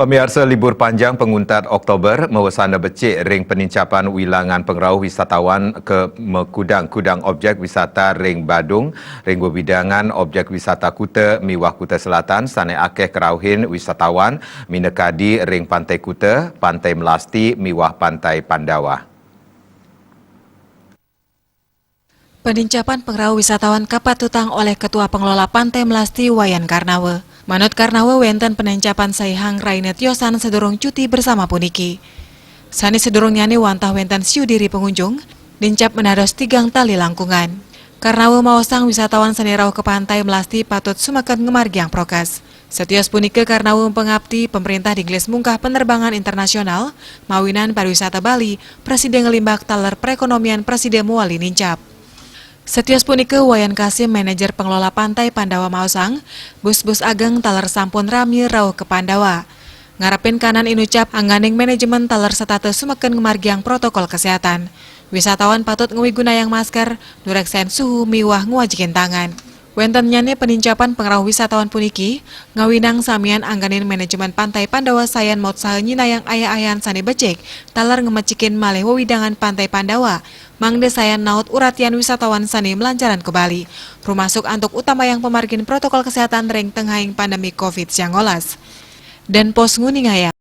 Pemirsa, libur panjang penguntat Oktober mewasana becik ring penincapan wilangan pengerau wisatawan ke kudang-kudang objek wisata ring Badung, ring berbidangan objek wisata Kuta, Miwah Kuta Selatan, sanai akeh kerauhin wisatawan, minekadi ring Pantai Kuta, Pantai Melasti, Miwah Pantai Pandawa. Penincapan pengerau wisatawan kapatutang oleh Ketua Pengelola Pantai Melasti Wayan Karnawe. Manut Karnawe wenten penincapan saihang Rainet Yosan sedurung cuti bersama puniki. Sani sedurung nyani wantah wenten siu diri pengunjung, dincap menados tigang tali langkungan. Karnawe maosang wisatawan sani rauh ke Pantai Melasti patut sumakan ngemargiang prokes. Setios punike Karnawe pengabdi pemerintah di Inggris mungkah penerbangan internasional, mawinan pariwisata Bali, Presiden ngelimbak taler perekonomian Presiden Muali nincap. Setios punike Wayan Kasim, manajer pengelola Pantai Pandawa maosang, bus-bus ageng taler sampun rami rauh ke Pandawa. Ngarepin kanan inucap angganing manajemen taler setata sumeken ngemargiang protokol kesehatan. Wisatawan patut ngewiguna yang masker, nureksen suhu miwah ngwajikin tangan. Wenten nyane penincapan pengerau wisatawan puniki, ngawinang samian angganin manajemen Pantai Pandawa sayan maut saha nyinayang ayah-ayahan sani becek, taler ngemecikin malih wewidangan Pantai Pandawa, mangde sayan naut uratian wisatawan sani melancaran ke Bali, rumasuk antuk utama yang pemargin protokol kesehatan ring tenghaing pandemi COVID-19. Dan pos nguning aya.